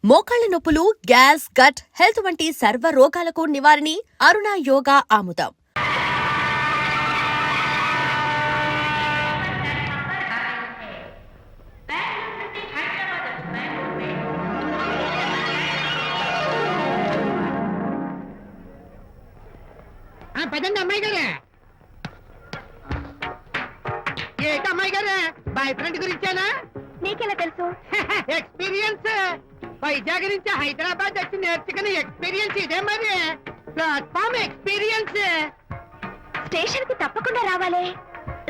మోకాళ్ల నొప్పులు, gas, gut health వంటి సర్వ రోగాలకు నివారణి అరుణ యోగా ఆముదం. పదండి అమ్మాయి గారే. ఏంటి అమ్మాయి గారే, బాయ్ ఫ్రెండ్ గురించేనా? నీకెలా తెలుసు? ఎక్స్పీరియన్స్. వైజాగ్ నుంచి హైదరాబాద్ వచ్చి నేర్చుకునే ఎక్స్పీరియన్స్ ఇదే మరి. Platform experience. స్టేషన్ కి తప్పకుండా రావాలే,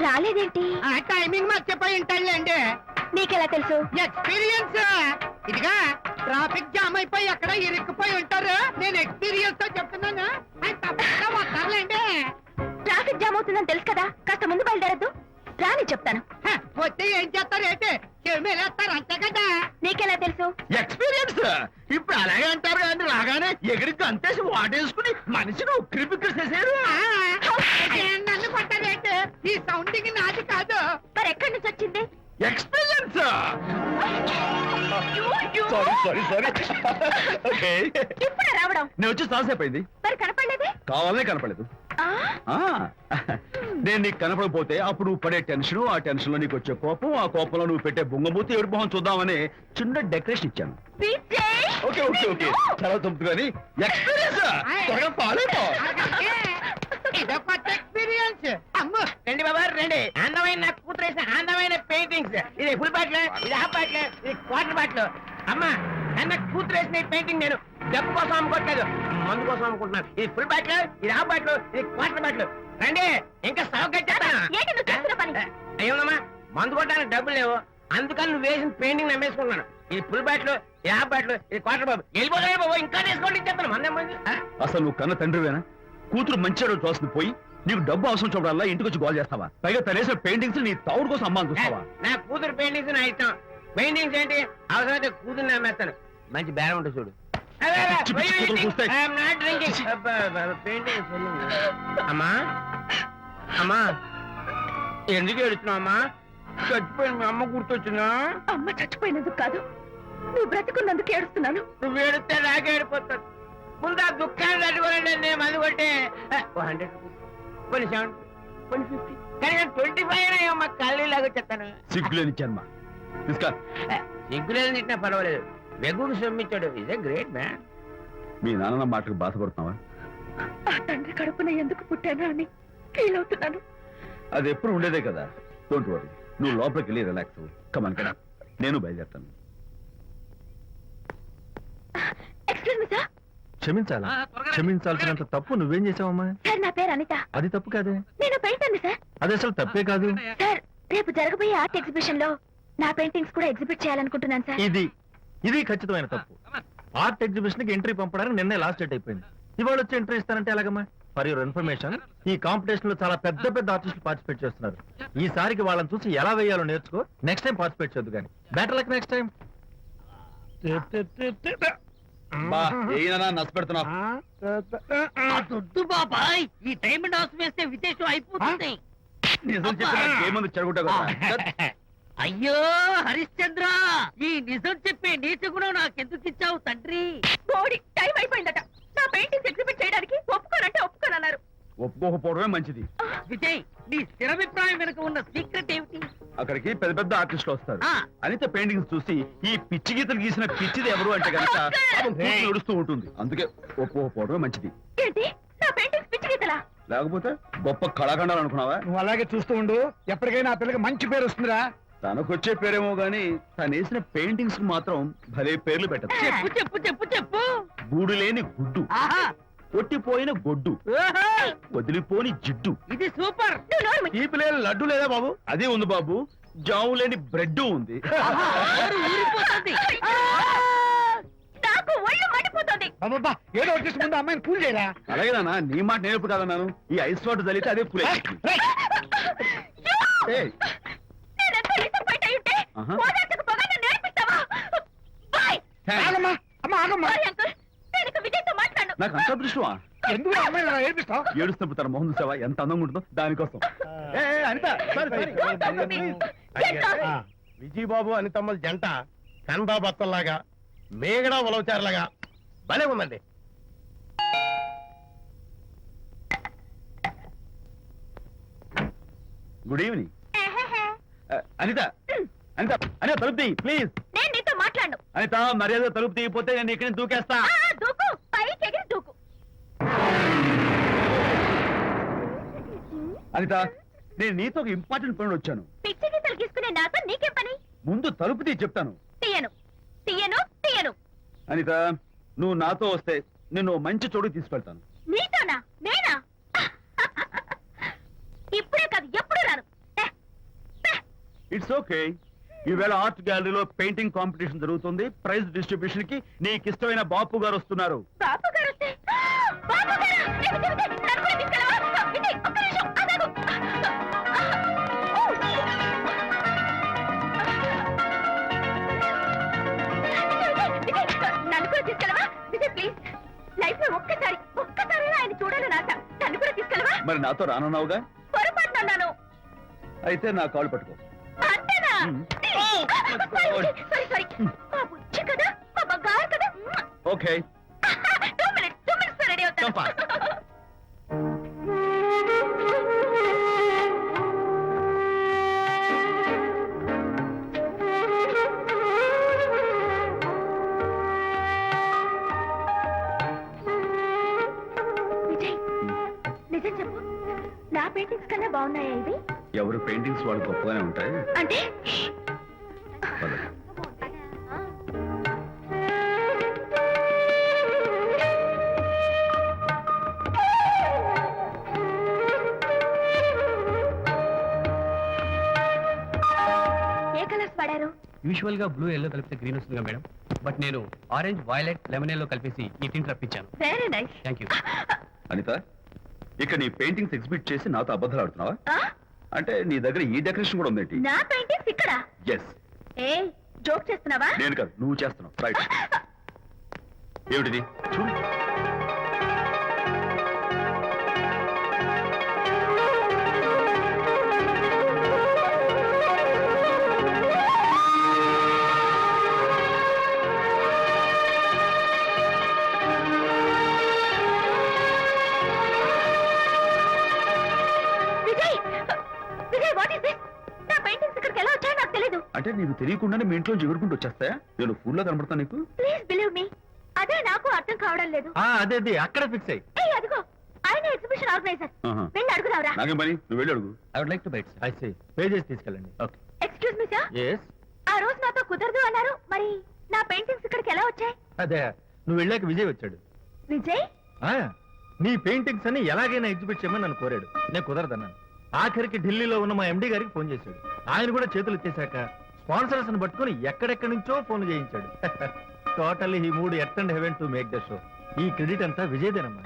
రాలేదేంటి? ఆ టైమింగ్ మర్చిపోయి ఉంటాడులేండి. నీకెలా తెలుసు? ఎక్స్పీరియన్స్. ఇదిగా ట్రాఫిక్ జామ్ అయిపోయి ఎక్కడ ఇరుక్కుపోయి ఉంటారు. నేను ఎక్స్పీరియన్స్ తో చెప్తున్నాను. ఆయన తప్పకుండా వస్తారులేండి. ట్రాఫిక్ జామ్ అవుతుందని తెలుసు కదా, కాస్త ముందు బయలుదేరద్దు. రాని చెప్తాను. వస్తే ఏం చేస్తారు ఏంటి? చెమేలేస్తారు అంతే కదా. నీకెలా తెలుసు? ఎక్స్పీరియన్స్. ఇప్పుడు అలాగే అంటారు కానీ రాగానే ఎగిరికి అంతేసి వాటేసుకుని మనిషిని ఉక్కిరి బిక్కిరి చేశారు. నన్ను కొట్టారేంటి? ఈ సౌండింగ్ నాది కాదు. మరి ఎక్కడి నుంచి వచ్చింది? ఎక్స్పీరియన్స్. Sorry okay. ఇప్పుడే రావడం? నేను వచ్చి చాలాసేపు అయింది. మరి కనపడలేదే? కావాలనే కనపడలేదు. నేను నీకు కనపడకపోతే అప్పుడు నువ్వు పడే టెన్షన్, ఆ టెన్షన్ లో నీకు వచ్చే కోపం, ఆ కోపంలో నువ్వు పెట్టే బొంగమూతి ఏడు మొహం చూద్దామని చిన్న డెకరేషన్ ఇచ్చాను. ఓకే ఓకే ఓకే చాలా తప్పు కానీ ఎక్స్పీరియన్స్. త్వరగా ఫాలో అయిపో. ఇదో కొత్త ఎక్స్పీరియన్స్. అమ్మో రండి బాబా రండి. అందమైన నాకు కూతురేసిన అందమైన పెయింటింగ్స్. ఇది ఫుల్ బాటిల్, ఇది హాఫ్ బాటిల్, ఇది క్వార్టర్ బాటిల్. అమ్మా అన్న కూతురేసిన ఈ పెయింటింగ్ నేను డబ్బు కోసం అమ్ముకోవట్లేదు, మందు కోసం అమ్ముకుంటున్నాను. ఇది ఫుల్ బాటిల్, ఇది హాఫ్ బాటిల్, ఇది క్వార్టర్ బాటిల్. రండి ఇంకా అయ్యోనమ్మా మందు కొట్టడానికి డబ్బులు లేవు, అందుకని నువ్వు వేసిన పెయింటింగ్ నమ్మేసుకుంటున్నాను. ఇది ఫుల్ బాటిల్, ఇది హాఫ్ బాటిల్, ఇది క్వార్టర్ బాబు. వెళ్ళిపోతాయి బాబు, ఇంకా తీసుకోండి చెప్తాను. మందే మంది అసలు నువ్వు కన్న తండ్రివేనా? కూతురు మంచిగా చూస్తుంది పోయి నీకు డబ్బు అవసరం చూడాలా ఇంటికి వచ్చి గోల్ చేస్తావా? పైగా తనేసిన పెయింటింగ్స్ నీ తౌడు కోసం అమ్మాని చూస్తావా? నా కూతురు పెయింటింగ్స్ నా ఇష్టం. పెయింటింగ్స్ ఏంటి అవసరమైతే కూతురు నమ్మేస్తాను. మంచి బేరం ఉంటుంది చూడు. అమ్మా అమ్మా ఎందుకు ఏడుస్తున్నావు అమ్మా? చచ్చిపోయిన మీ అమ్మ గుర్తొచ్చిందా? అమ్మ చచ్చిపోయినందుకు కాదు, నువ్వు బ్రతుకున్నందుకు ఏడుస్తున్నాను. నువ్వు ఏడితే నాకే ఏడిపోతాను. ముందు ఆ దుఃఖాన్ని తట్టుకోవాలంటే నేను మందు కొట్టే 100 కొన్ని 70 కొన్ని 50 కానీ 25 అయ్యమ్మా కళ్ళు లాగా చెప్తాను. సిగ్గులేని జన్మ. సిగ్గులేదు తిట్టినా పర్వాలేదు, వెగుడు సొమ్మించాడు. ఇదే గ్రేట్ మ్యాన్. మీ నాన్న మాటకు బాధపడుతున్నావా? ఆ తండ్రి కడుపున ఎందుకు పుట్టాను అని ఫీల్ అవుతున్నాను. అది ఎప్పుడు ఉండేదే కదా. డోంట్ వరీ, నువ్వు లోపలికి వెళ్ళి రిలాక్స్ అవ్వు. కమాన్ కదా, నేను బయలుదేరుతాను. Excuse me sir. క్షమించాలా? క్షమించాల్సినంత తప్పు నువ్వేం చేసావమ్మా? సార్ నా పేరు అనిత. అది తప్పు కాదే. నేను పెయింటర్ సార్. అది అసలు తప్పే కాదు సార్. రేపు జరగబోయే ఆర్ట్ ఎగ్జిబిషన్ లో నా పెయింటింగ్స్ కూడా ఎగ్జిబిట్ చేయాలనుకుంటున్నాను సార్. ఇది ఖచ్చితమైన తప్పు. ఆర్ట్ ఎగ్జిబిషన్ కి ఎంట్రీ పంపడానికి నిన్నే లాస్ట్ డేట్ అయిపోయింది. ఇవాళ వచ్చి ఎంట్రీ ఇస్తానంటే ఎలాగమ్మా? ఫర్ యువర్ ఇన్ఫర్మేషన్, ఈ కాంపిటీషన్ లో చాలా పెద్ద పెద్ద ఆర్టిస్టులు పార్టిసిపేట్ చేస్తున్నారు. ఈసారికి వాళ్ళని చూసి ఎలా వేయాలో నేర్చుకో. నెక్స్ట్ టైం పార్టిసిపేట్ చేయొద్దు కానీ. Better luck next time. దొడ్డు బాబాయ్, ఈ టైం డాస్ వేస్తే విశేషం అయిపోతుంది. నిజం చెప్పి చెడగొట్టా కదా. అయ్యో హరిశ్చంద్ర, ఈ నిజం చెప్పే నీతి గుణం నాకెందుకు ఇచ్చావు తండ్రి? బోడి టైం అయిపోయిందట. నా పెయింటింగ్స్ ఎగ్జిబిట్ చేయడానికి ఒప్పుకోనంటే ఒప్పుకోనన్నారు. ఒప్పుకోకపోవడమే మంచిది. విజయ్, నీ స్థిరాభిప్రాయం వెనుక ఉన్న సీక్రెట్ ఏమిటి? అక్కడికి పెద్ద పెద్ద ఆర్టిస్టులు వస్తారు. అనిత పెయింటింగ్స్ చూసి ఈ పిచ్చి గీతలు గీసిన పిచ్చిది ఎవరు అంటే కనుక నడుస్తూ ఉంటుంది. అందుకే ఒప్పుకోకపోవడమే మంచిది. ఏంటి నా పెయింటింగ్స్ పిచ్చి గీతలా? లేకపోతే గొప్ప కళాఖండాలు అనుకున్నావా? నువ్వు అలాగే చూస్తూ ఉండు, ఎప్పటికైనా ఆ పిల్లకి మంచి పేరు వస్తుందిరా. తనకొచ్చే పేరేమో గాని తను వేసిన పెయింటింగ్స్ కు మాత్రం భలే పేర్లు పెట్టదు. చెప్పు చెప్పు చెప్పు చెప్పు. గూడు లేని గుడ్డు, కొట్టిపోయిన గొడ్డు, వదిలిపోని జిడ్డు. ఇది సూపర్. ఈ పిల్లల లడ్డు లేదా బాబు? అదే ఉంది బాబు. జాము లేని బ్రెడ్ ఉంది. నాకు ఒళ్ళు మండిపోతుంది. అబ్బబ్బా, ఏదో వచ్చేసి ముందు అమ్మాయిని కూల్ చేయరా. అలాగే నాన్న, నీ మాట నేర్పు కాదన్నాను. ఈ ఐస్ వాటర్ చలితే అదే కూల్. నాకు అంత దృష్టమా? ఎందుకు అమ్మాయిని ఏడిపిస్తావు? ఏడుస్తున్నప్పుడు తన మొహం చూసావా ఎంత అందంగా ఉంటుందో? దానికోసం. విజయబాబు అనితమ్మల జంట కన్బాబు అత్తల్లాగా మేగడ ఉలవచారులాగా భలే ఉందండి. Good evening. అనిత అనిత అనిత తలుపు తీయి ప్లీజ్. నేను నీతో మాట్లాడను. అనిత మర్యాద తలుపు తీయకపోతే నేను ఇక్కడి నుంచి దూకేస్తా. దూకు, పైకి ఎగిరి దూకు. అనిత నేను నీతో ఒక ఇంపార్టెంట్ పని వచ్చాను. పిచ్చి గీతలు గీసుకునే నాతో నీకేం పని? ముందు తలుపు తీయి చెప్తాను. తీయను తీయను తీయను. అనిత నువ్వు నాతో వస్తే నిన్ను మంచి చోటుకి తీసుకెళ్తాను. నీతోనా? నేనా? ఇప్పుడే కాదు ఎప్పుడు రాను. It's okay. ఈవేళ ఆర్ట్ గ్యాలరీలో పెయింటింగ్ కాంపిటీషన్ జరుగుతుంది. ప్రైజ్ డిస్ట్రిబ్యూషన్ కి నీకు ఇష్టమైన బాపు గారు వస్తున్నారు. బాబు గారు వస్తే బాబు గారా? నన్ను కూడా తీసుకెళ్ళవా? విజయ్, ఒక్క నిమిషం ఆగు. నన్ను కూడా తీసుకెళ్ళవా? విజయ్ ప్లీజ్, లైఫ్ లో ఒక్కసారి ఆయన చూడాలని ఆశ. నన్ను కూడా తీసుకెళ్ళవా? మరి నాతో రానున్నావుగా? పొరపాటున అన్నాను. అయితే నా కాళ్ళు పట్టుకో. అంతేనా? సారీ మా బుజ్జి కదా, మా బంగారు కదా. ఓకే 2 minutes రెడీ అవుతాను. విజయ్, నిజం చెప్పు, నా పెయింటింగ్స్ కన్నా బాగున్నాయా ఇవి? ఎవరు పెయింటింగ్స్ వాళ్ళు గొప్పగానే ఉంటాయి. అంటే పద. ఏ కలర్స్ వాడారు? యూజువల్ గా బ్లూ ఎల్లో కలిపితే గ్రీన్ వస్తుందిగా మేడం, బట్ నేను ఆరెంజ్ వైలెట్ లెమన్ ఎల్లో కలిపేసి ఈ టింట్ రప్పించాను. Very nice. Thank you. Anitha ఇక నీ పెయింటింగ్స్ ఎగ్జిబిట్ చేసి నాతో అబద్ధాలు ఆడుతున్నావా? అంటే నీ దగ్గర ఈ డెకరేషన్ కూడా ఉందేంటి? నా పెయింటింగ్స్ ఇక్కడ? ఎస్. ఏ జోక్ చేస్తున్నావా? నేను కాదు, నువ్వు చేస్తున్నావు. రైట్. ఏమిటిది? చూడు. Vijay, Vijay what is this? నా పెయింటింగ్స్ ఇక్కడికి ఎలా వచ్చాయో నాకు తెలీదు. అంటే నీకు తెలియకుండానే మీ ఇంట్లో ఎగురుకుంటూ వచ్చేస్తాయా? నేను ఫుల్లా కనబడతా నీకు? ప్లీజ్ బిలీవ్ మీ, అదే నాకు అర్థం కావడం లేదు. అదే అక్కడ ఫిక్స్ అయ్యి. ఏయ్ అదిగో, ఆయన ఎగ్జిబిషన్ ఆర్గనైజర్. ఆహా. వెళ్ళి అడుగుదావరా? నాకేం పని, నువ్వు వెళ్ళి అడుగు. I would like to bite. I see. Pages తీసుకెళ్ళండి. Okay. Excuse me sir, yes. ఆ రోజు నాతో కుదరదు అన్నారు, మరి నా పెయింటింగ్స్ ఇక్కడికి ఎలా వచ్చాయి? అదే నువ్వు వెళ్ళాక విజయ్ వచ్చాడు. విజయ్? ఆ, నీ పెయింటింగ్స్ అని ఎలాగైనా ఎగ్జిబిట్ చేయమని నన్ను కోరాడు. నేను కుదరదన్నాను. ఆఖరికి ఢిల్లీలో ఉన్న మా ఎండి గారికి ఫోన్ చేశాడు. ఆయన కూడా చేతులు ఎత్తేశాక స్పాన్సర్స్ ని పట్టుకుని ఎక్కడెక్కడి నుంచో ఫోన్ చేయించాడు. Totally he mood earth and heaven to make the show. ఈ క్రెడిట్ అంతా విజయదేనమ్మా.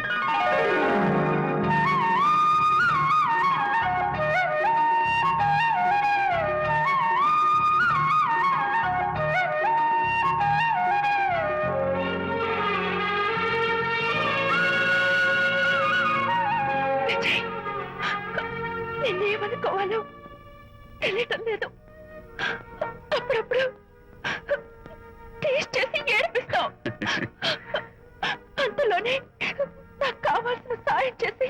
నిన్నేమనుకోవాలో తెలియటం లేదు. అప్పుడప్పుడు టేస్ట్ చేసి ఏడిపిస్తావు. అంతలోనే నాకు కావాల్సిన సాయం చేసి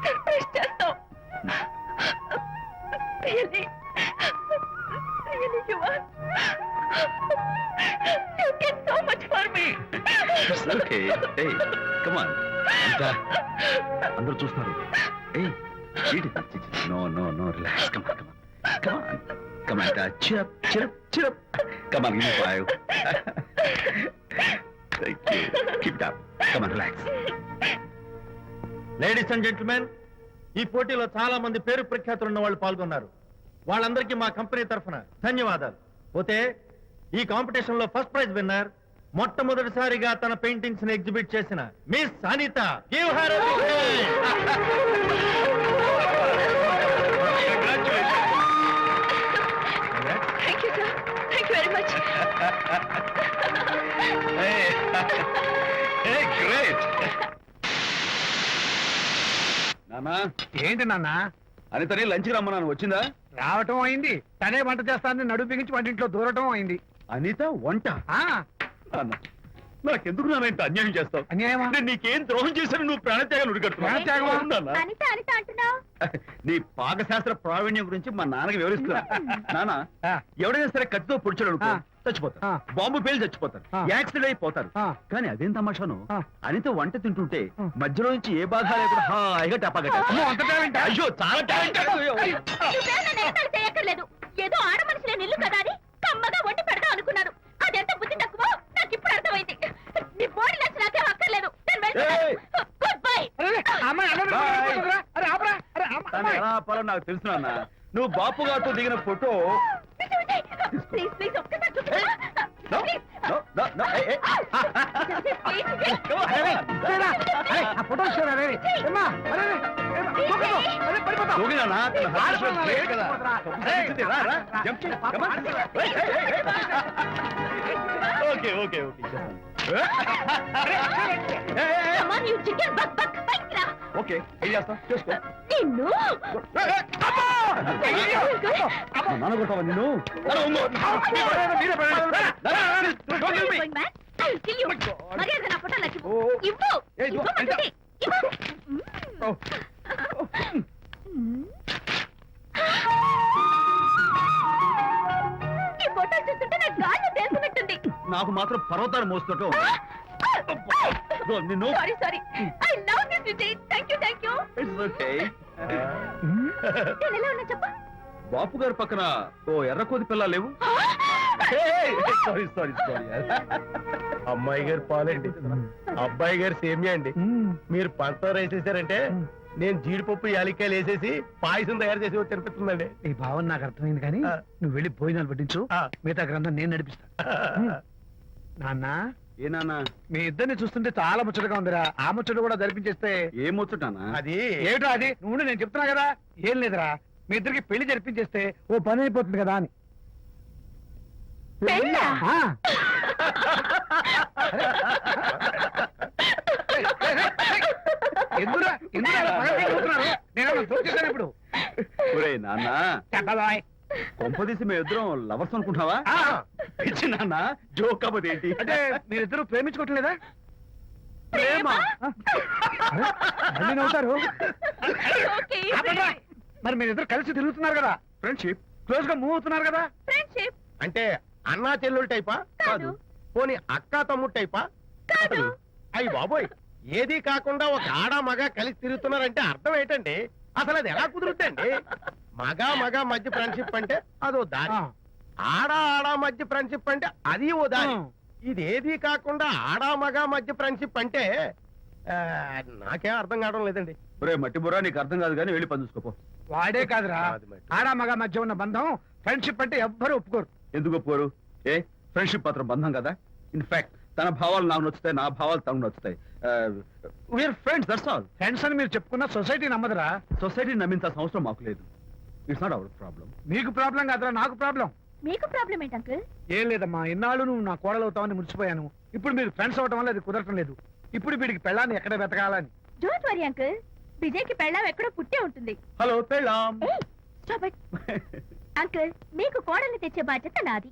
సర్ప్రైజ్ చేస్తావు. Really, you are. You did so much for me. It's okay. Hey, come on. అంతా అందరూ చూస్తున్నారు. Hey, no, relax. Come on. Come on, cheer up. Come on, give me 5. Thank you. Keep it up. Come on, relax. Ladies and gentlemen, ఈ పోటీలో చాలా మంది పేరు ప్రఖ్యాతులు ఉన్న వాళ్ళు పాల్గొన్నారు. వాళ్ళందరికీ మా కంపెనీ తరఫున ధన్యవాదాలు. పోతే ఈ కాంపిటీషన్ లో ఫస్ట్ ప్రైజ్ విన్నర్, మొట్టమొదటిసారిగా తన పెయింటింగ్స్ ని ఎగ్జిబిట్ చేసిన Miss Anita. Give her a big Thank you, sir. Thank you very much. Hey, great. నానా, ఏంటి నాన్న? అనితని లంచ్కి రమ్మన్నాను, వచ్చిందా? రావటం అయింది, తనే వంట చేస్తానని నడుపు బిగించి వంటింట్లో దూరటం అయింది. అనిత వంట ఆ, నాన్న, నాకెందుకు నాన్న ఇంత అన్యాయం చేస్తావు? అన్యాయమా? నేను నీకేం ద్రోహం చేశాను నువ్వు ప్రాణత్యాగం ప్రాణత్యాగమా? అనిత అనిత అంటున్నావు నీ పాకశాస్త్ర ప్రావీణ్యం గురించి మా నాన్నకి వివరిస్తున్నా. నాన్న, ఆ, ఎవడైనా సరే కత్తితో పొడిచాడు అనుకో ఆ. చచ్చిపోతారు, ఆ. బాంబు పేలి చచ్చిపోతారు, ఆ. యాక్సిడెంట్ అయిపోతారు. ఆ. కానీ అదేం తమాషాను, ఆ. అనిత వంట తింటుంటే ఆ. మధ్యలో నుంచి ఏ బాధ లేకుండా హాయిగా టపాగట. అమ్మో, అంత టాలెంటా? అయ్యో చాలా టాలెంట్. నువ్వే నన్ను ఎగతాళి చేయక్కర్లేదు ఏదో ఆడ మనుషులే నిల్లు కదా అని కమ్మగా వండి పెడదాం అనుకున్నాను అదెంత బుద్ధి తక్కువ నాకు ఇప్పుడు అర్థమైంది నీ బాడీ నచ్చి నాకేం అక్కర్లేదు నేను వెళ్తున్నాను ఏయ్! గుడ్ బై అరే, అమ్మాయి, అమ్మాయి, Bye. అమ్మాయి, అరే, ఆపరా, అరే, తను అమ్మాయి. ఎలా ఆపాలో నాకు తెలుసు నాన్న. నువ్వు బాపు గారితో దిగిన ఫోటో ప్లీజ్ ప్లీజ్ ఒక్కసారి No, no, no, no, hey, hey. Come on, అరే, come on. చూడరా, అరే, ఆ ఫోటో చూడరా, అరే, ఏమ్మా, అరే, అరే, ఏమ్మా, దూకదు, అరే, పడిపోతావు. దూకి నాన్న, తన heart ఆడపిల్ల rate great కదా. ఏయ్, తప్పు రా, రా, jump చేయి, come on. Hey, hey, hey, hey. Okay, okay, okay, చేస్తాను. Hey, hey, hey. Come on, you chicken, buck, buck, బయటికి రా. Okay, ఏం చేస్తావు? చేసుకో. నిన్ను Hey, hey, అమ్మా! మా నాన్న కొడతావా నిన్ను? నాన్న, ఉంగు. మీరే పడండి. నాన్న, don't kill me. Going mad? I'll kill you. మర్యాదగా నా ఫోటోలు నాకు ఇవ్వు. ఓ. ఇవ్వు. ఏయ్, ఇదిగో, ఇవ్వమంటుంది. ఇవ్వు. Oh. ఈ ఫోటోలు చూస్తుంటే నాకు గాల్లో తేలుతున్నట్టుంది. నాకు మాత్రం పర్వతాలు మోస్తుంటావు నిన్ను. Sorry sorry I love this Vijay thank you It's okay. నేను ఎలా ఉన్నా చెప్పు బాపు గారి పక్కన ఓ ఎర్ర కోతి పిల్ల లేవు? Sorry sorry sorry. అమ్మాయి గారు పాలండి, అబ్బాయి గారు సేమియా అండి. మీరు పంచదార వేసేసారంటే నేను జీడిపప్పు యాలిక్కాయలు వేసేసి పాయసం తయారు చేసి వచ్చి అనిపిస్తుందండి. నీ భావన నాకు అర్థమైంది కానీ ఆ. నువ్వు వెళ్ళి భోజనాలు పట్టించు ఆ. మిగతా గ్రంథం నేను నడిపిస్తా నాన్న ఏ నాన్న, మీ ఇద్దరిని చూస్తుంటే చాలా ముచ్చటగా ఉందిరా ఆ ముచ్చట కూడా జరిపించేస్తే ఏం ముచ్చటానా? అది ఏమిటో అది నువ్వు నేను చెప్తున్నా కదా ఏం లేదురా మీ ఇద్దరికి పెళ్లి జరిపించేస్తే ఓ పని అయిపోతుంది కదా అని పెళ్ళా? ఆ. ఎందురా ఎందురా అలా పగలబడి చూస్తున్నారు? నేనేమన్నా దోచేశాను ఇప్పుడు ఒరేయ్ నాన్న, చెప్పబాయ్ కొంపదీసి మేము ఇద్దరం లవర్స్ అనుకుంటున్నావా? ఆ. పిచ్చి నాన్న, జోక్ కాబట్టి ఏంటి? అంటే మీరిద్దరు ప్రేమించుకోవట్లేదా ప్రేమ. అరే, మళ్ళీ నవ్వుతారు ఓకే ఆపండ్రా. మరి మీరిద్దరు కలిసి తిరుగుతున్నారు కదా ఫ్రెండ్షిప్ క్లోజ్ గా మూవ్ అవుతున్నారు కదా ఫ్రెండ్షిప్ అంటే అన్నా చెల్లెలు టైపా? కాదు పోనీ అక్క తమ్ముడు టైపా? కాదు అయ్యి బాబోయ్, ఏది కాకుండా ఒక ఆడ మగ కలిసి తిరుగుతున్నారంటే అర్థం ఏంటండి? అసలు అది ఎలా కుదురుద్దండి? మగ మధ్య ఫ్రెండ్షిప్ అంటే అదో దారి, ఆ. ఆడ మధ్య ఫ్రెండ్షిప్ అంటే అది ఓ దారి. ఆ. ఇది ఏది కాకుండా ఆడ మగ మధ్య ఫ్రెండ్షిప్ అంటే ఆ, నాకేం అర్థం కావడం లేదండి. ఒరే మట్టి బుర్రా, నీకు అర్థం కాదు కానీ వెళ్ళి పని చూసుకోపో. వాడే కాదురా కాదు మరి. ఆడ మగ మధ్య ఉన్న బంధం ఫ్రెండ్షిప్ అంటే ఎవ్వరు ఒప్పుకోరు ఎందుకు ఒప్పుకోరు? ఏ ఫ్రెండ్షిప్ మాత్రం బంధం కదా. ఇన్ఫాక్ట్ తన భావాలు నాకు నచ్చుతాయి, నా భావాలు తనకు నచ్చుతాయి. We are friends, that's all. Friends అని మీరు చెప్పుకున్న సొసైటీ నమ్మదురా సొసైటీని నమ్మించాల్సిన అవసరం మాకు లేదు. It's not our problem. మీకు ప్రాబ్లం కాదురా నాకు ప్రాబ్లం మీకు ప్రాబ్లం ఏంటి అంకుల్ ఏం లేదమ్మా ఇన్నాళ్ళు నువ్వు నా కోడలు అవుతావని మురిసిపోయాను ఇప్పుడు మీరు ఫ్రెండ్స్ అవటం వల్ల అది కుదరటం లేదు ఇప్పుడు వీడికి పెళ్ళాన్ని ఎక్కడ వెతకాలని డోంట్ వరీ అంకుల్ విజయ్ కి పెళ్ళాం ఎక్కడో పుట్టే ఉంటుంది హలో పెళ్ళాం. ఏయ్ స్టాప్ ఇట్ అంకుల్ మీకు కోడల్ని తెచ్చే బాధ్యత నాది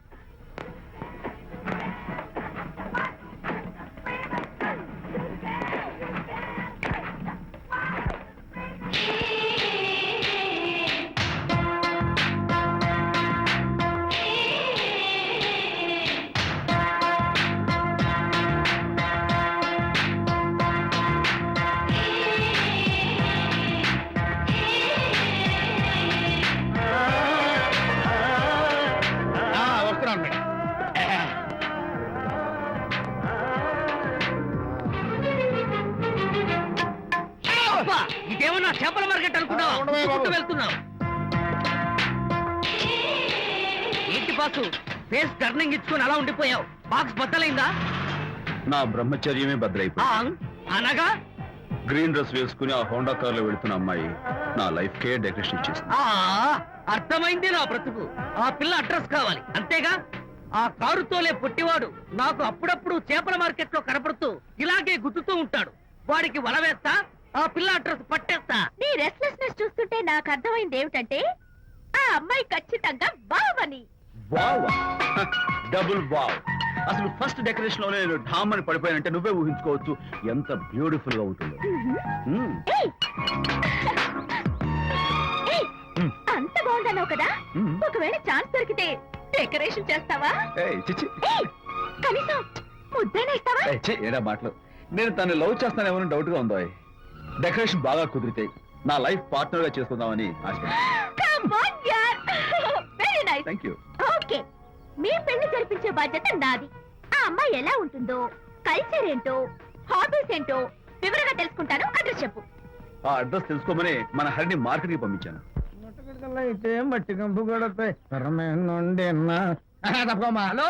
వస్తున్నాను మేడం ఇదేమన్నా చేపల మార్కెట్ అనుకున్నావా? చుట్టూ వెళ్తున్నావు ఏంటి బాసు ఫేస్ టర్నింగ్ ఇచ్చుకొని అలా ఉండిపోయావు బాక్స్ బద్దలైందా? నా బ్రహ్మచర్యమే భద్రైపోయింది. అనగా గ్రీన్ డ్రెస్ వేసుకుని ఆ హోండా కార్ లో వెళ్తున్న అమ్మాయి నా లైఫ్ కే డెకరేషన్ ఇచ్చేసింది. అర్థమైంది నా బ్రతుకు. ఆ పిల్ల అడ్రస్ కావాలి అంతేగా. ఆ కారుతోలే పొట్టివాడు నాకు అప్పుడప్పుడు చేపల మార్కెట్ లో కనపడుతూ ఇలాగే గుద్దుతూ ఉంటాడు. వాడికి వల వేస్తా, ఆ పిల్ల అడ్రస్ పట్టేస్తా. నీ రెస్ట్లెస్నెస్ చూస్తుంటే నాకు అర్థమైంది ఏమిటంటే ఆ అమ్మాయి ఖచ్చితంగా బావని వావ్ డబుల్ వావ్. అసలు ఫస్ట్ డెకరేషన్ లోనే నేను ఢామ్ అని పడిపోయానంటే నువ్వే ఊహించుకోవచ్చు ఎంత బ్యూటిఫుల్ గా ఉంటుందో. మ్మ్. ఏయ్! ఏయ్! అంత బాగుందన్నావు కదా మ్మ్. ఒకవేళ ఛాన్స్ దొరికితే డెకరేషన్ చేస్తావా? ఏయ్, చిచ్చి. ఏయ్! కనీసం ముద్దైనా ఇస్తావా? ఏయ్, ఛీ, ఏడా మాటలు. నేను తను లవ్ చేస్తానేమో డౌట్ గా ఉందో. డెకరేషన్ బాగా కుదిరితే నా లైఫ్ పార్ట్నర్ గా చేసుకుందామని ఆశపడ్డా. Come on, yaar. Very nice. Thank you. Okay, మీ పెళ్లి జరిపించే బాధ్యత నాది. ఆ అమ్మాయి ఎలా ఉంటుందో, కల్చర్ ఏంటో, హాబీస్ ఏంటో వివరంగా తెలుసుకుంటాను. అడ్రస్ చెప్పు. ఆ అడ్రస్ తెలుసుకోమని మన హరిని మార్కెట్ కి పంపించాను. అయితే మట్టి కంపు కూడా హలో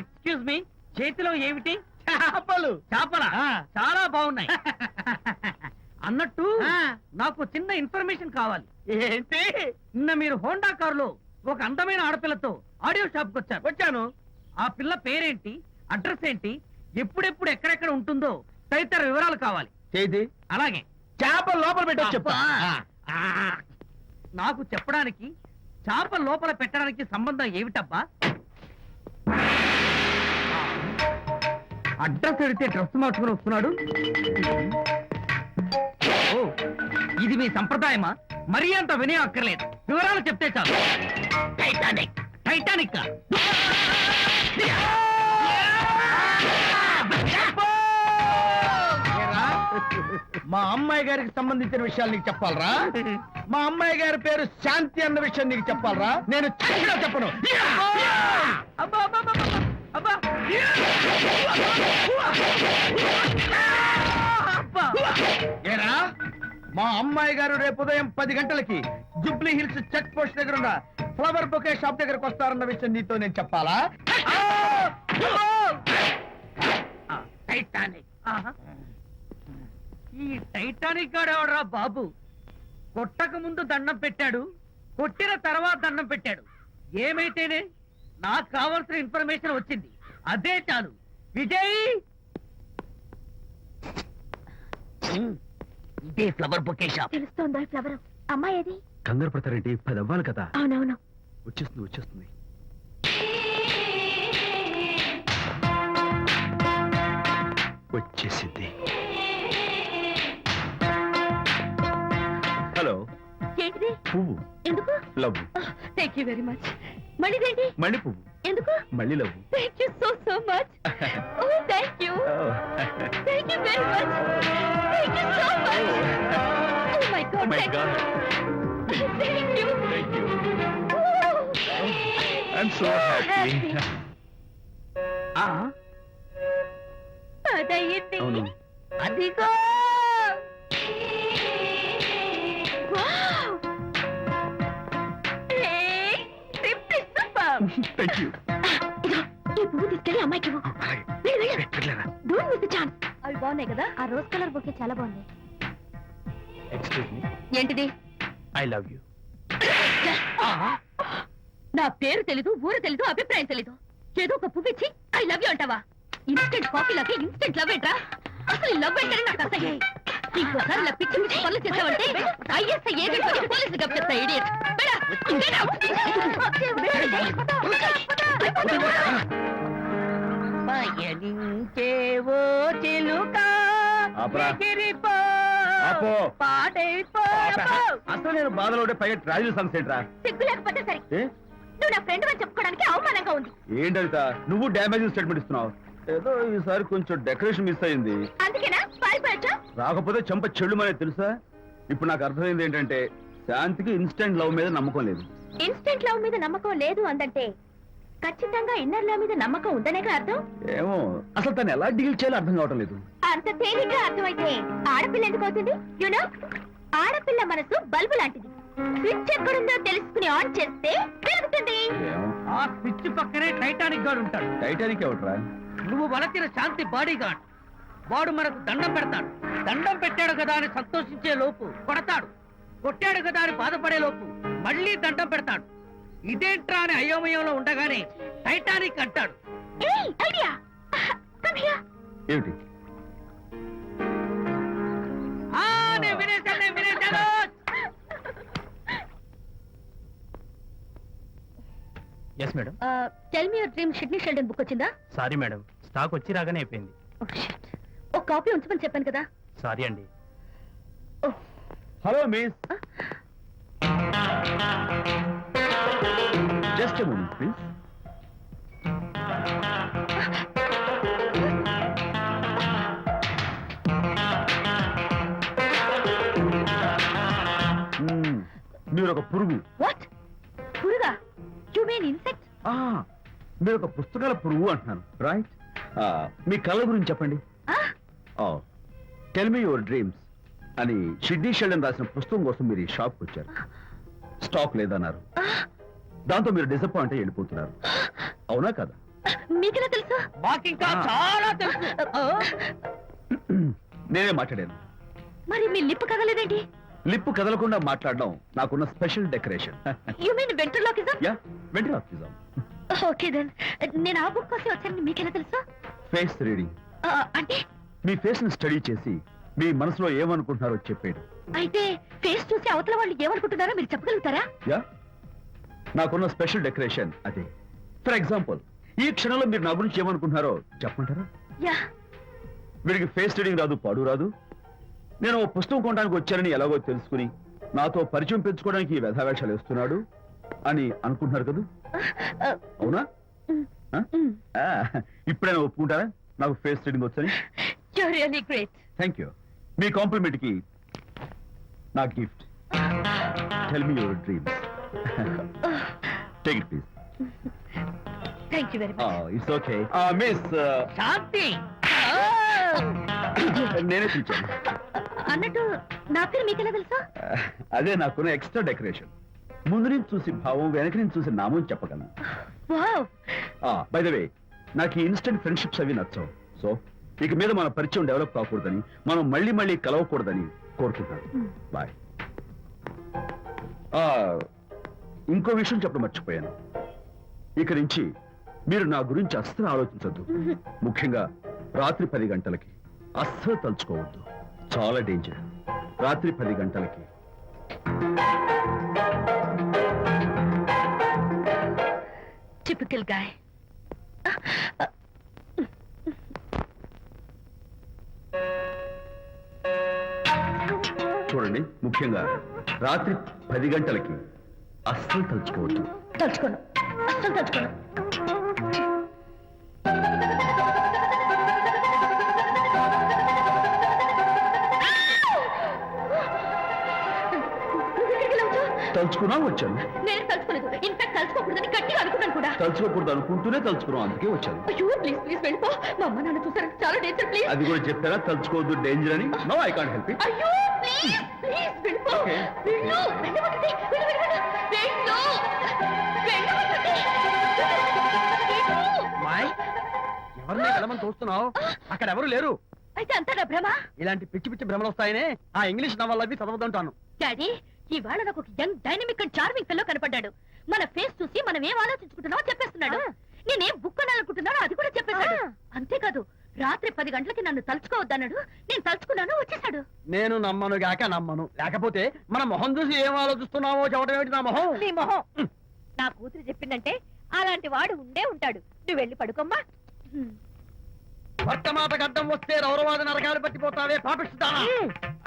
ఎక్స్క్యూజ్ మీ, చేతిలో ఏమిటి? చేపలు. చేపలా? చాలా బాగున్నాయి. అన్నట్టు నాకు చిన్న ఇన్ఫర్మేషన్ కావాలి. ఏంటి? నిన్న మీరు హోండా కారులో ఒక అందమైన ఆడపిల్లతో ఆడియో షాప్ కి వచ్చాను. ఆ పిల్ల పేరేంటి, అడ్రస్ ఏంటి, ఎప్పుడెప్పుడు ఎక్కడెక్కడ ఉంటుందో తదితర వివరాలు కావాలి. చేతి అలాగే చేప లోపల పెట్టొచ్చు చెప్తా. ఆ, నాకు చెప్పడానికి చేప లోపల పెట్టడానికి సంబంధం ఏమిటబ్బా? అడ్రస్ అడిగితే డ్రెస్ మార్చుకుని వస్తున్నాడు. ఓ, ఇది మీ సంప్రదాయమా? మరీ అంత వినయం అక్కర్లేదు, వివరాలు చెప్తే చాలు. టైటానిక్. టైటానిక్ మా అమ్మాయి గారికి సంబంధించిన విషయాలు నీకు చెప్పాలరా? మా అమ్మాయి గారి పేరు శాంతి అన్న విషయం నీకు చెప్పాలరా? నేను చచ్చినా చెప్పను. అబ్బా అబ్బా అబ్బా, అబ్బా అబ్బా. ఏరా, మా అమ్మాయి గారు రేపు ఉదయం 10 గంటలకి జుబ్లీ హిల్స్ చెక్ పోస్ట్ దగ్గర ఉన్న ఫ్లవర్ బొకే షాప్ దగ్గరకు వస్తారన్న విషయం నీతో నేను చెప్పాలా? టైటానిక్. ఆహా. ఈ టైటానిక్ గాడెవడరా బాబు? కొట్టక ముందు దండం పెట్టాడు, కొట్టిన తర్వాత దండం పెట్టాడు. ఏమైతేనే నాకు కావాల్సిన ఇన్ఫర్మేషన్ వచ్చింది, అదే చాలు. విజయ్, ఇదే ఫ్లవర్ బొకే షాప్. తెలుస్తోందా ఫ్లవర్? అమ్మాయి ఏది? కంగారు పడతారేంటి? 10 అవ్వాలి కదా. అవునవును. వచ్చేస్తుంది వచ్చేస్తుంది. వచ్చేసింది. హలో. ఏంటిది? పువ్వు. ఎందుకు? Love. Thank you very much. మళ్ళీదేంటి? మళ్ళీ పువ్వు. ఎందుకు? మళ్ళీ love. Thank you so much. Oh thank you. Thank you very much. Thank you so much. Oh my God. My God. Thank you. Thank you. I'm so happy. అదయ్యింది. అవును. అదిగో. Wow. ఏయ్, simply super. Thank you. ఇదిగో, ఈ పువ్వు తీసుకెళ్ళి అమ్మాయికి ఇవ్వు. వెళ్ళు, వెళ్ళు. Don't miss the chance. అవి బాగున్నాయి కదా? ఆ రోజ్ కలర్ బొకే చాలా బాగుంది. Excuse me. ఏంటిది? I love you. నా పేరు తెలీదు, ఊరు తెలీదు, అభిప్రాయం తెలీదు. ఏదో ఒక పువ్వు ఇచ్చి ఐ లవ్ యూ అంటావా? ఇన్స్టెంట్ కాఫీ లాగే ఇన్స్టెంట్ లవ్ ఏంట్రా? అసలు లవ్ ఏంటని నాకు అసహ్యం. ఇంకోసారి ఇలా పిచ్చి పిచ్చి పనులు చేసావంటే ఐఎస్ఐ ఏజెంట్ వచ్చి పోలీసులు గప్పిస్తా. ఇడియట్. పయనించేవో చిలుక ఆపరా. ఎగిరిపో, ఆపో. పాడైపో. అసలు నేను బాధలో ఉంటే పైగా ట్రాజడీ సాంగ్స్ ఏంట్రా? సిగ్గు లేకపోతే సరే. ఏ? నువ్వు నా ఫ్రెండ్ అని చెప్పుకోవడానికి అవమానంగా ఉంది. ఏంటంట నువ్వు డ్యామేజింగ్ స్టేట్మెంట్ ఇస్తున్నావు? ఏదో ఈసారి కొంచెం డెకరేషన్ మిస్ అయింది. అందుకేనా పారిపోయచ్చా? రాకపోతే చెంప చెల్లుమనే తెలుసా? ఇప్పుడు నాకు అర్థమైంది ఏంటంటే శాంతికి ఇన్స్టెంట్ లవ్ మీద నమ్మకం లేదు. ఇన్స్టెంట్ లవ్ మీద నమ్మకం లేదు అందంటే ఖచ్చితంగా ఇన్నర్ లవ్ మీద నమ్మకం ఉందనేగా అర్థం. ఏమో అసలు తను ఎలా డీల్ చేయాలో అర్థం కావటం లేదు. అంత తేలిగ్గా అర్థమైతే ఆడపిల్ల ఎందుకు అవుతుంది? యునో, ఆడపిల్ల మనసు బల్బు లాంటిది. స్విచ్ ఎక్కడుందో తెలుసుకుని ఆన్ చేస్తే పెరుగుతుంది. ఏమో. ఆ స్విచ్ పక్కనే టైటానిక్ గాడు ఉంటాడు. టైటానిక్ ఎవట్రా? నువ్వు వలచిన శాంతి బాడీ గార్డ్. వాడు మనకు దండం పెడతాడు. దండం పెట్టాడు కదా అని సంతోషించే లోపు కొడతాడు. కొట్టాడు కదా అని బాధపడే లోపు మళ్ళీ దండం పెడతాడు. ఇదేంట్రా అని అయోమయంలో ఉండగానే టైటానిక్ అంటాడు. ఏయ్, ఐడియా. Come here. ఏమిటి? నేను వినేశాను. Yes madam. Tell me your dream Sidney Sheldon book వచ్చిందా? సారీ మేడం, స్టాక్ వచ్చి రాగానే అయిపోయింది. ఒక కాపీ ఉంచమని చెప్పాను కదా. సారీ అండి. Hello miss, just a moment please. మీరు ఒక పురుగు. వాట్? పురుగా? You mean insect? మీరు ఒక పుస్తకాల పురుగు అంటున్నాను, రైట్? మీ కళ్ళ గురించి చెప్పండి. టెల్ మీ యువర్ డ్రీమ్స్ అని షిడ్నీ షెల్డన్ రాసిన పుస్తకం కోసం మీరు ఈ షాప్కి వచ్చారు. స్టాక్ లేదన్నారు. దాంతో మీరు డిసప్పాయింట్ అయ్యి వెళ్ళిపోతున్నారు, అవునా కదా? మీకెలా తెలుసు? మాకింకా చాలా తెలుసు. నేనే మాట్లాడాను. మరి మీ లిప్ కదలేదేంటి? లిప్పు కదలకుండా మాట్లాడడం నాకున్న special decoration. You mean ventriloquism? Yeah, ventriloquism. Okay then. నేను ఆ బుక్ కోసం వచ్చానని మీకెలా తెలుసు? Face reading. అంటే మీ ఫేస్ ని స్టడీ చేసి మీ మనసులో ఏమనుకుంటున్నారో చెప్పేది. అయితే ఫేస్ చూసి అవతల వాళ్ళు ఏమనుకుంటున్నారో మీరు చెప్పగలుగుతారా? యా, నాకున్న స్పెషల్ డెకరేషన్ అదే. ఫర్ ఎగ్జాంపుల్, ఈ క్షణంలో మీరు నా గురించి ఏమనుకుంటున్నారో చెప్పమంటారా? యా. వీడికి ఫేస్ రీడింగ్ రాదు, పాడు రాదు. నేను ఓ పుస్తకం కొనడానికి వచ్చానని ఎలాగో తెలుసుకుని నాతో పరిచయం పెంచుకోవడానికి ఈ వ్యధావేషాలు వేస్తున్నాడు అని అనుకుంటున్నారు కదా, అవునా? ఇప్పుడైనా ఒప్పుకుంటారా నాకు ఫేస్ రీడింగ్ వచ్చని? You really great. Thank you. మీ కాంప్లిమెంట్ కి నా గిఫ్ట్. Tell me your dreams. Take it please. Thank you very much. It's okay. Miss Shanti. నేనే పిలిచాను. అన్నట్టు నా పేరు మీకెలా తెలుసా? అదే నాకున్న ఎక్స్ట్రా డెకరేషన్. ముందు నుంచి చూసి భావం, వెనక నుంచి చూసి నామం చెప్పగలను. వావ్. బై ద వే, నాకు ఇన్స్టెంట్ ఫ్రెండ్షిప్స్ అవి నచ్చవు. సో ఇక మీద మన పరిచయం డెవలప్ కాకూడదని, మనం మళ్ళీ మళ్ళీ కలవకూడదని కోరుకుంటాను. బాయ్. ఇంకో విషయం చెప్పడం మర్చిపోయాను. ఇక నుంచి మీరు నా గురించి అస్సలు ఆలోచించద్దు. ముఖ్యంగా రాత్రి 10 గంటలకి అస్సలు తలుచుకోవద్దు. చాలా డేంజర్. రాత్రి 10 గంటలకి. Typical guy. చూడండి, ముఖ్యంగా రాత్రి 10 గంటలకి అస్సలు తలుచుకోవద్దు. తలుచుకోను, అస్సలు తలుచుకోను. తలుచుకున్నా వచ్చాను. నేను తలుచుకోలేదు. ఇన్ఫాక్ట్ తలుచుకోకూడదని గట్టిగా అనుకున్నాను కూడా. తలుచుకోకూడదు అనుకుంటూనే తలుచుకున్నాం, అందుకే వచ్చాను. అయ్యో ప్లీజ్ ప్లీజ్ వెళ్ళిపో. మా అమ్మ నాన్న చూసారు, చాలా డేంజర్. ప్లీజ్. అది కూడా చెప్పారా తలుచుకోవద్దు డేంజర్ అని? No, I can't help it. అయ్యో ప్లీజ్ ప్లీజ్ వెళ్ళిపో. Okay. వెళ్ళు, వెళ్ళవద్దండి. వెళ్ళు, వెళ్ళు, వెళ్ళు. వెళ్ళు. వెళ్ళవద్దండి. వెళ్ళు. మాయ్, ఎవరిని వెళ్ళమని చూస్తున్నావు? అక్కడ ఎవరు లేరు. అయితే అంతా నా భ్రమ? ఇలాంటి పిచ్చి పిచ్చి భ్రమలు వస్తాయనే ఆ ఇంగ్లీష్ నవల్ అవి చదవదంటాను. డాడీ, ఇవాళ నాకు ఒక young dynamic and charming pillow కనపడ్డాడు. మన ఫేస్ చూసి మనం ఏం ఆలోచించుకుంటున్నామో చెప్పేస్తున్నాడు. నేనేం బుక్ అనాలనుకుంటున్నానో అది కూడా చెప్పేశాడు. అంతేకాదు, రాత్రి 10 గంటలకి నన్ను తలుచుకోవద్దన్నాడు. నేను తలుచుకున్నాను, వచ్చేసాడు. నేను నమ్మను గాక నమ్మను. లేకపోతే మన మొహం చూసి ఏం ఆలోచిస్తున్నావో చెప్పడం ఏమిటి నా మొహం? నీ మొహం. నా కూతురు చెప్పిందంటే అలాంటి వాడు ఉండే ఉంటాడు. నువ్వు వెళ్ళి పడుకోమ్మా. వర్తమాట గడ్డం వస్తే రౌరవాద నరకాలు పట్టిపోతావే పాపిస్తానా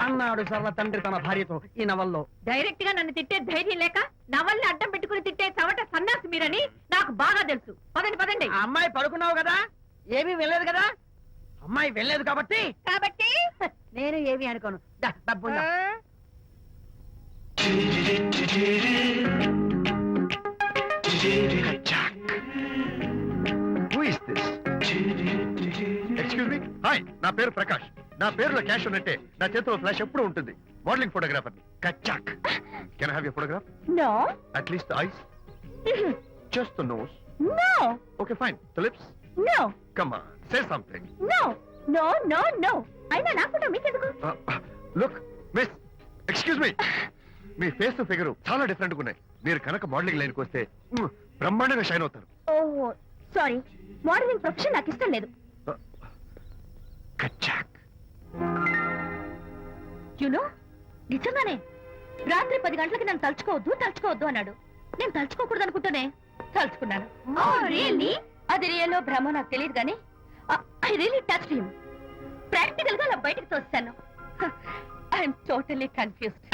అన్నాడు సరళ తండ్రి తన భార్యతో ఈ నవల్లో. డైరెక్ట్ గా నన్ను తిట్టే ధైర్యం లేక నవల్ని అడ్డం పెట్టుకుని తిట్టే చవట సన్నాసి మీరని నాకు బాగా తెలుసు. పదండి పదండి. ఆ అమ్మాయి పడుకున్నావు కదా, ఏమీ వెళ్ళలేదు కదా. అమ్మాయి వెళ్ళలేదు కాబట్టి నేను ఏమీ అనుకోను. దా, డబ్బు ఉందా? Who is this? Excuse me. Hi, నా పేరు ప్రకాష్. నా పేరులో క్యాష్ ఉన్నట్టే నా చేతిలో ఫ్లాష్ ఎప్పుడూ ఉంటుంది. మోడలింగ్ ఫోటోగ్రాఫర్ ని. కచ్చాక్. Can I have your photograph? No at least the eyes, just the nose. No okay fine. The lips. No come on, say something. No no no no. అయినా నాకు మీకెందుకు? Look miss, excuse me. మీ face figure చాలా different గా ఉన్నాయి. మీరు కనుక modelling లైన్కి వస్తే బ్రహ్మాండంగా షైన్ అవుతారు. ఓహో సారీ, మోడలింగ్ ప్రొఫెషన్ నాకు ఇష్టం లేదు. కచ్చాక్. యునో, నిజంగానే రాత్రి 10 గంటలకి నన్ను తలుచుకోవద్దు తలుచుకోవద్దు అన్నాడు. నేను తలుచుకోకూడదు అనుకుంటూనే తలుచుకున్నాను. అది రియల్లో భ్రమ నాకు తెలియదు కానీ I really touch him. Practical గా అలా బయటకు తోస్తాను. I'm totally confused.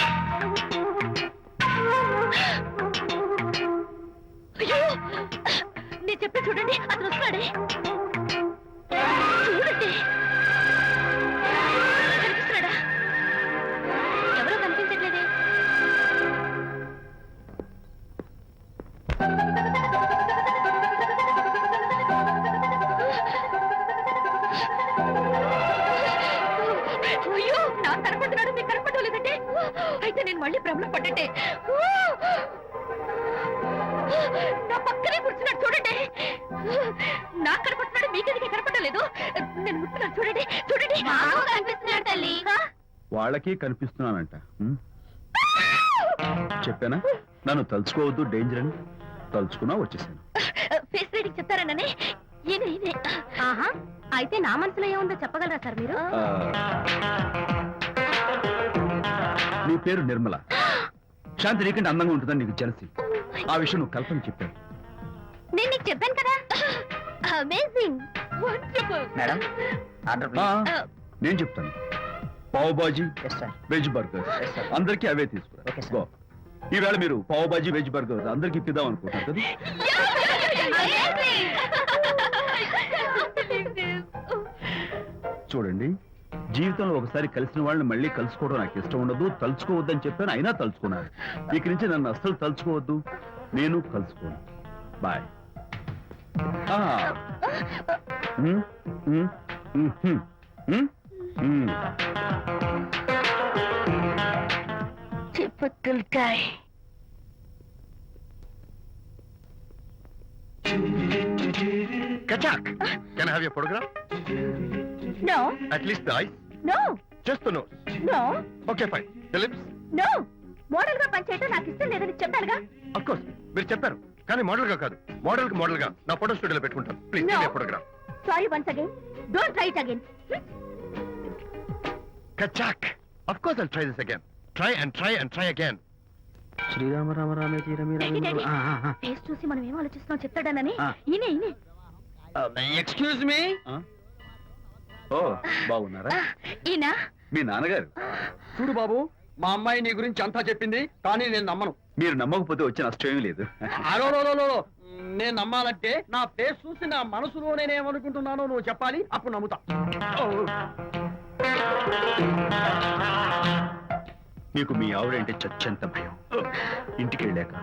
అయ్యో, నేను చెప్పి చూడండి, అతను వస్తున్నాడే. చూడండి, కనిపిస్తున్నాడా? ఎవరో కనిపించట్లేదే. అయ్యో, నాకు కనపడుతున్నాడు, మీకు కనపడలేదంటే అయితే నేను మళ్ళీ భ్రమలో పడ్డంటే. నా పక్కనే కూర్చున్నాడు చూడండి. నాకు కనపడుతున్నాడు, మీకెందుకు కనపడలేదు? నేను ముట్టున్నాను చూడండి, చూడండి. కనిపిస్తున్నాడు తల్లి. వాళ్ళకి కనిపిస్తున్నానంట. చెప్పానా నన్ను తలుచుకోవద్దు, డేంజర్ అని. తలుచుకున్నా వచ్చేసాను. ఫేస్ రీడింగ్ చెప్తారననే. ఆహా, అయితే నా మనసులో ఏముందో చెప్పగలరా సార్ మీరు? నీ పేరు నిర్మల. శాంతి నీకంటే అందంగా ఉంటుందని నీకు తెలిసి ఆ విషయం నువ్వు కల్పన చెప్పాను. నేను నీకు చెప్పాను కదా. Amazing, wonderful. మేడం ఆర్డర్ ఆ, నేను చెప్తాను. పావ్ బాజీ, వెజ్ బర్గర్ అందరికీ అవే తీసుకురా. Okay, sir. గో. ఈవేళ మీరు పావ్ బాజీ, వెజ్ బర్గర్ అందరికీ ఇప్పిద్దాం అనుకుంటారు కదా. చూడండి, జీవితంలో ఒకసారి కలిసిన వాళ్ళని మళ్ళీ కలుసుకోవడం నాకు ఇష్టం ఉండదు. తలుచుకోవద్దని చెప్పాను, అయినా తలుచుకున్నారు. ఇక నుంచి నన్ను అస్సలు తలుచుకోవద్దు, నేను కలుసుకోను. Bye. Typical guy. Kachak! Can I have your photograph? No, At least the eyes? no, Just the nose. no, Okay, fine. The lips? no. Model గా పనిచేయటం నాకు ఇష్టం లేదని చెప్పానుగా. Of course. మీరు చెప్పారు కానీ మోడల్ గా కాదు, మోడల్ కి మోడల్ గా నా ఫోటో స్టూడియోలో పెట్టుకుంటాను. Please No. Photograph. Sorry once again. Don't try it again. Kachak! Of course I'll try this again. Try and try and try again. Srirama Rama రామే తీరమే ఫేస్ చూసి మనం ఏం ఆలోచిస్తున్నాం చెప్తాడనని. ఆ. ఈయనే ఎక్స్క్యూజ్ మీ. ఓ, బాగున్నారా? ఈయన మీ నాన్నగారు. చూడు బాబు, మా అమ్మాయి నీ గురించి అంతా చెప్పింది, కానీ నేను నమ్మను. మీరు నమ్మకపోతే వచ్చే నష్టం ఏమీ లేదు. అలో నేను నమ్మాలంటే నా ఫేస్ చూసి నా మనసులో నేనేమనుకుంటున్నానో నువ్వు చెప్పాలి, అప్పుడు నమ్ముతా. మీకు మీ ఆవిడంటే చచ్చెంత భయం. ఇంటికి వెళ్ళాక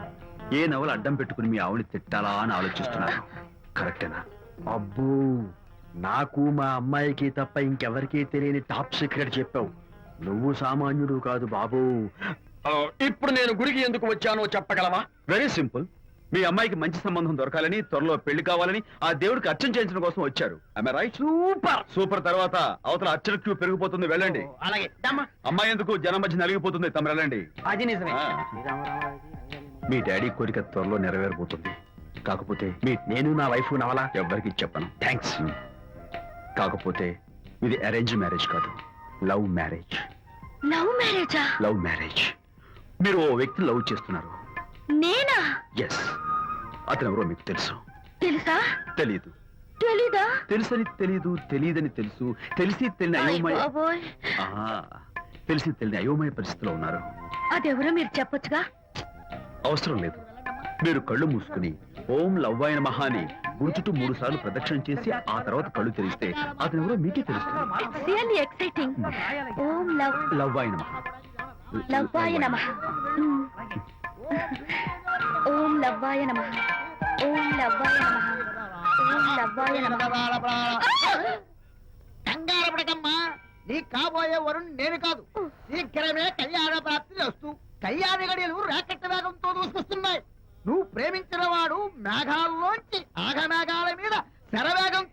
ఏ నవల అడ్డం పెట్టుకుని మీ ఆవిడని తిట్టాలా అని ఆలోచిస్తున్నాను. కరెక్టేనా? అబ్బో, నాకు మా అమ్మాయికి తప్ప ఇంకెవరికీ తెలియని టాప్ సీక్రెట్ చెప్పావు. నువ్వు సామాన్యుడు కాదు బాబు. ఇప్పుడు నేను గుడికి ఎందుకు వచ్చానో చెప్పగలవా? Very simple. మీ అమ్మాయికి మంచి సంబంధం దొరకాలని, త్వరలో పెళ్లి కావాలని ఆ దేవుడికి అర్చన చేయించడం కోసం వచ్చారు. రైట్? Super super. తర్వాత అవతల అర్చన క్యూ పెరిగిపోతుంది, వెళ్ళండి. అలాగే దమ్మా. అమ్మాయి ఎందుకు జనం మధ్య నలిగిపోతుంది, తమ వెళ్ళండి. అది నిజమే. ఆ. మీ డాడీ కోరిక త్వరలో నెరవేరబోతుంది. కాకపోతే నేను నా వైఫ్ నవలా ఎవ్వరికి చెప్పను. థ్యాంక్స్. కాకపోతే ఇది అరేంజ్ మ్యారేజ్ కాదు, లవ్ మ్యారేజ్. లవ్ మ్యారేజా? Love marriage. మీరు ఓ వ్యక్తిని లవ్ చేస్తున్నారు. నేనా? ఎస్. అతను ఎవరో మీకు తెలుసు. తెలుసా? తెలీదు. తెలీదా? తెలుసని తెలీదు, తెలియదని తెలుసు, తెలిసి తెలియని అయోమయ బాబోయ్, తెలిసి తెలియని అయోమయ పరిస్థితిలో ఉన్నారు. అదెవరో మీరు చెప్పొచ్చుగా. అవసరం లేదు. మీరు కళ్ళు మూసుకుని ఓం లవ్వాయ నమః అని గుడి చుట్టూ 3 సార్లు ప్రదక్షిణ చేసి ఆ తర్వాత కళ్ళు తెరిస్తే అతను ఎవరో మీకే తెలుస్తుంది. It's really exciting. ఓం లవ్వాయ నమః. లవ్వాయ నమః. ఓం లవ్వాయ నమః. ఓం లవ్వాయ నమః. ఓం లవ్వాయ నమః. కంగారు పడకమ్మా, నీ కాబోయే వరుణ్ నేను కాదు. శీఘ్రమే కళ్యాణ ప్రాప్తి వస్తూ కళ్యాణ గడియలు రాకెట్ వేగంతో దూసుకొస్తున్నాయి. నువ్వు ప్రేమించిన వాడు మేఘాల్లోంచి ఆగమేఘాల మీద శరవేగంతో